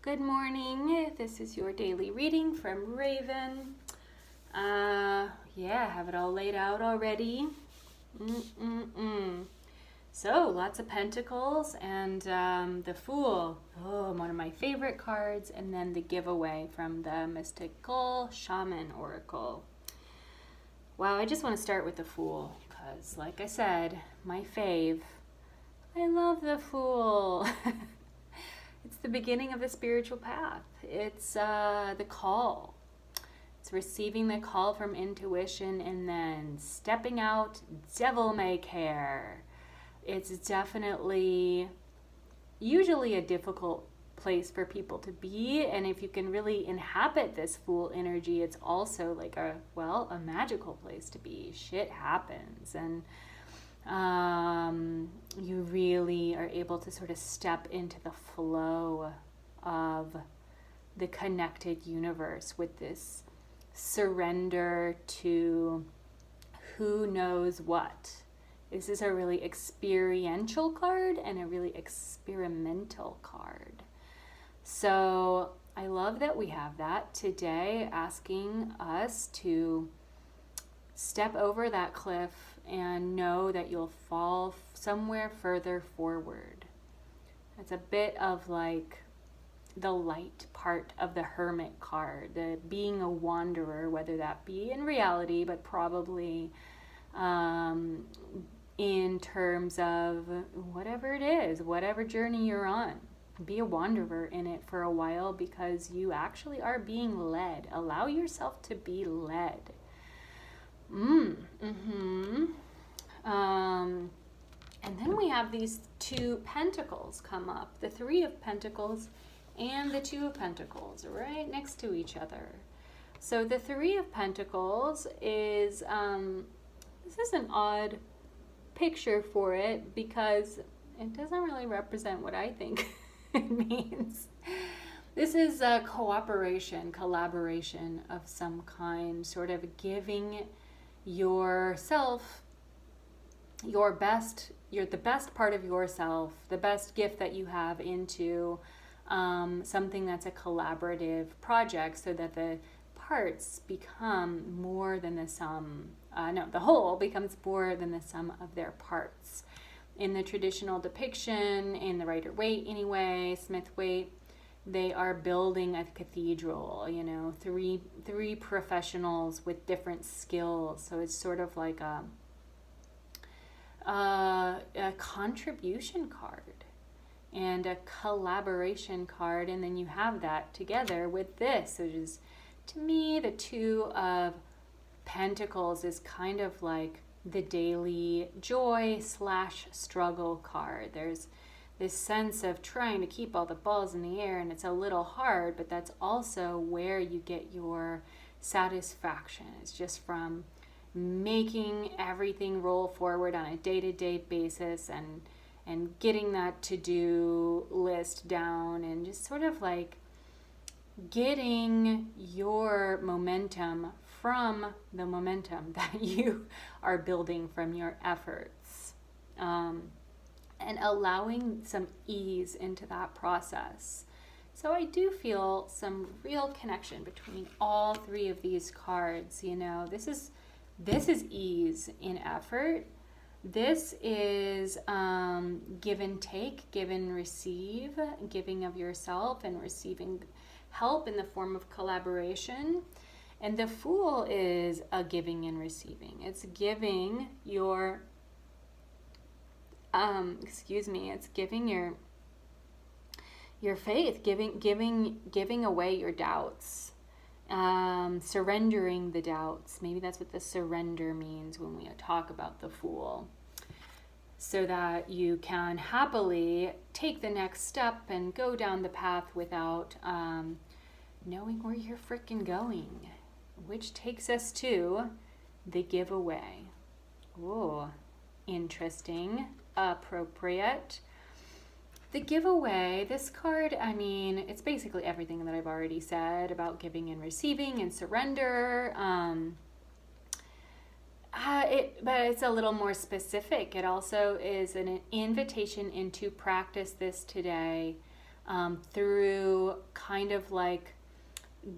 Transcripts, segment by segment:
Good morning. This is your daily reading from Raven. Have it all laid out already. So, lots of pentacles and the Fool. Oh, one of my favorite cards. And then the giveaway from the Mystical Shaman Oracle. Wow, I just want to start with the Fool because, like I said, my fave. I love the Fool. It's the beginning of the spiritual path. It's the call. It's receiving the call from intuition and then stepping out, devil may care. It's definitely usually a difficult place for people to be, and if you can really inhabit this Fool energy, it's also like a magical place to be. Shit happens, and you really are able to sort of step into the flow of the connected universe with this surrender to who knows what. This is a really experiential card and a really experimental card. So I love that we have that today, asking us to step over that cliff and know that you'll fall somewhere further forward. It's a bit of like the light part of the Hermit card, the being a wanderer, whether that be in reality, but probably in terms of whatever it is, whatever journey you're on. Be a wanderer in it for a while because you actually are being led. Allow yourself to be led. And then we have these two pentacles come up, the Three of Pentacles and the Two of Pentacles, right next to each other. So the Three of Pentacles is, this is an odd picture for it because it doesn't really represent what I think it means. This is a cooperation, collaboration of some kind, sort of giving yourself you're the best part of yourself, the best gift that you have into something that's a collaborative project so that the parts become more than the sum. The whole becomes more than the sum of their parts. In the traditional depiction, in the Rider-Waite anyway, Smith-Waite, they are building a cathedral, three professionals with different skills. So it's sort of like a contribution card and a collaboration card, and then you have that together with this, which is, to me, the Two of Pentacles is kind of like the daily joy / struggle card. There's this sense of trying to keep all the balls in the air, and it's a little hard, but that's also where you get your satisfaction. It's just from making everything roll forward on a day-to-day basis and getting that to-do list down and just sort of like getting your momentum from the momentum that you are building from your efforts, and allowing some ease into that process. So I do feel some real connection between all three of these cards. This is ease in effort. This is give and take, give and receive, giving of yourself and receiving help in the form of collaboration. And the Fool is a giving and receiving. It's giving your, it's giving your faith, giving away your doubts. Surrendering the doubts. Maybe that's what the surrender means when we talk about the Fool. So that you can happily take the next step and go down the path without knowing where you're frickin' going. Which takes us to the giveaway. Whoa, interesting, appropriate. The giveaway, this card, it's basically everything that I've already said about giving and receiving and surrender. But it's a little more specific. It also is an invitation into practice this today. through kind of like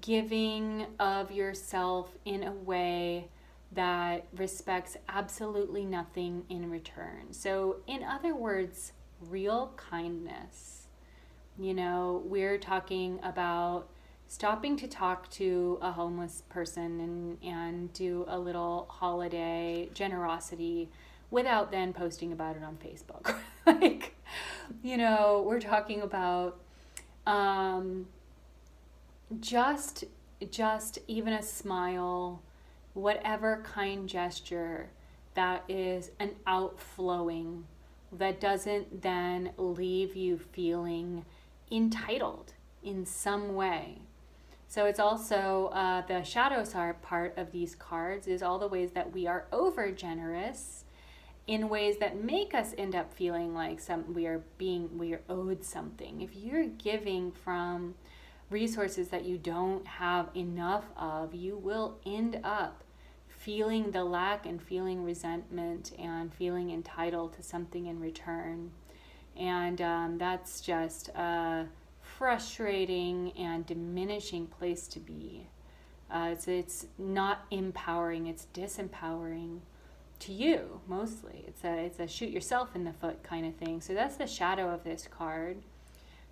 giving of yourself in a way that respects absolutely nothing in return. So, in other words, real kindness. You know, we're talking about stopping to talk to a homeless person and do a little holiday generosity without then posting about it on Facebook. Like, you know, we're talking about just even a smile, whatever kind gesture that is an outflowing that doesn't then leave you feeling entitled in some way. So it's also the shadows are part of these cards is all the ways that we are over generous in ways that make us end up feeling like we are owed something. If you're giving from resources that you don't have enough of, you will end up feeling the lack and feeling resentment and feeling entitled to something in return. And that's just a frustrating and diminishing place to be. It's not empowering, it's disempowering to you mostly. It's a shoot yourself in the foot kind of thing. So that's the shadow of this card.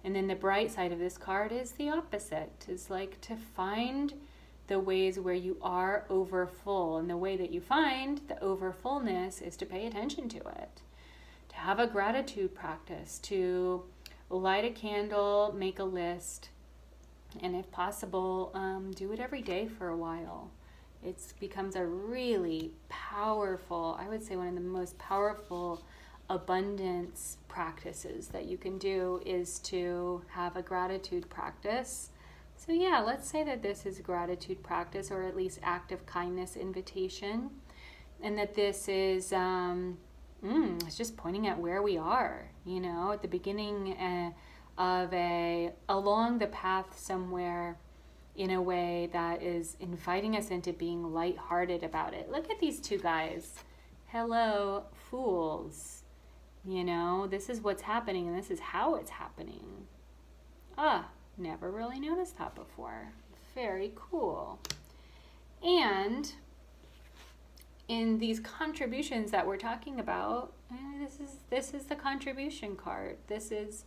And then the bright side of this card is the opposite. Is like to find the ways where you are over full. And the way that you find the over fullness is to pay attention to it. To have a gratitude practice, to light a candle, make a list, and if possible, do it every day for a while. It becomes a really powerful, I would say one of the most powerful abundance practices that you can do is to have a gratitude practice. So yeah, let's say that this is gratitude practice, or at least act of kindness invitation, and that this is it's just pointing at where we are, you know, at the beginning along the path somewhere, in a way that is inviting us into being lighthearted about it. Look at these two guys. Hello, fools. You know, this is what's happening and this is how it's happening. Never really noticed that before. Very cool. And in these contributions that we're talking about, this is the contribution card. This is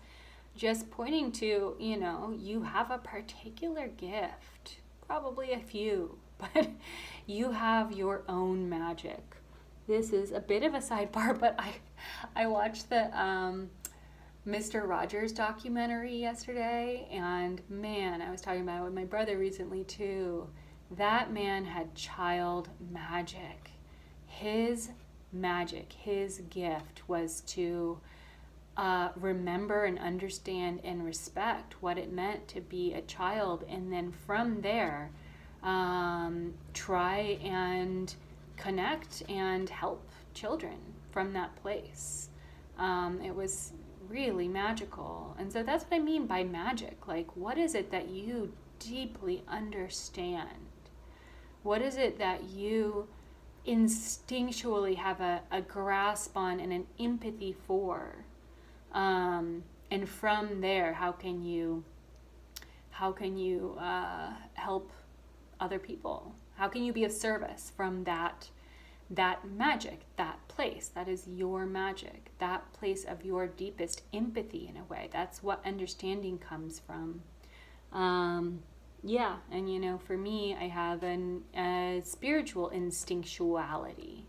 just pointing to, you know, you have a particular gift, probably a few, but you have your own magic. This is a bit of a sidebar, but I watched the Mr. Rogers documentary yesterday, and man, I was talking about it with my brother recently too. That man had child magic. His magic, his gift was to remember and understand and respect what it meant to be a child, and then from there try and connect and help children from that place. It was really magical. And so that's what I mean by magic. Like, what is it that you deeply understand? What is it that you instinctually have a grasp on and an empathy for? And from there, how can you help other people? How can you be of service from that magic, that place that is your magic, that place of your deepest empathy in a way? That's what understanding comes from. Yeah, and you know, for me, I have a spiritual instinctuality.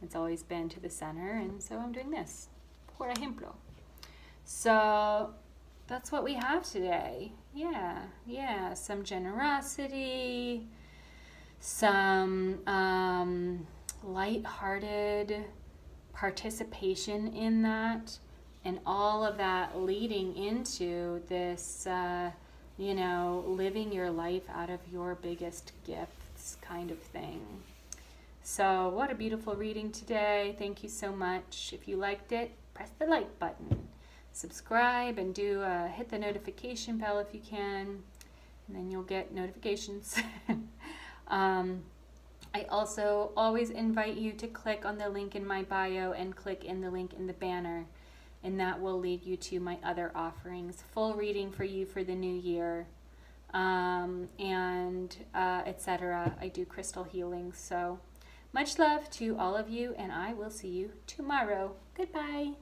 It's always been to the center, and so I'm doing this, por ejemplo. So that's what we have today. Yeah, some generosity, some lighthearted participation in that, and all of that leading into this, living your life out of your biggest gifts kind of thing. So what a beautiful reading today. Thank you so much. If you liked it, press the like button. Subscribe and hit the notification bell if you can, and then you'll get notifications. I also always invite you to click on the link in my bio and click in the link in the banner and that will lead you to my other offerings. Full reading for you for the new year, and etc. I do crystal healings. So much love to all of you, and I will see you tomorrow. Goodbye.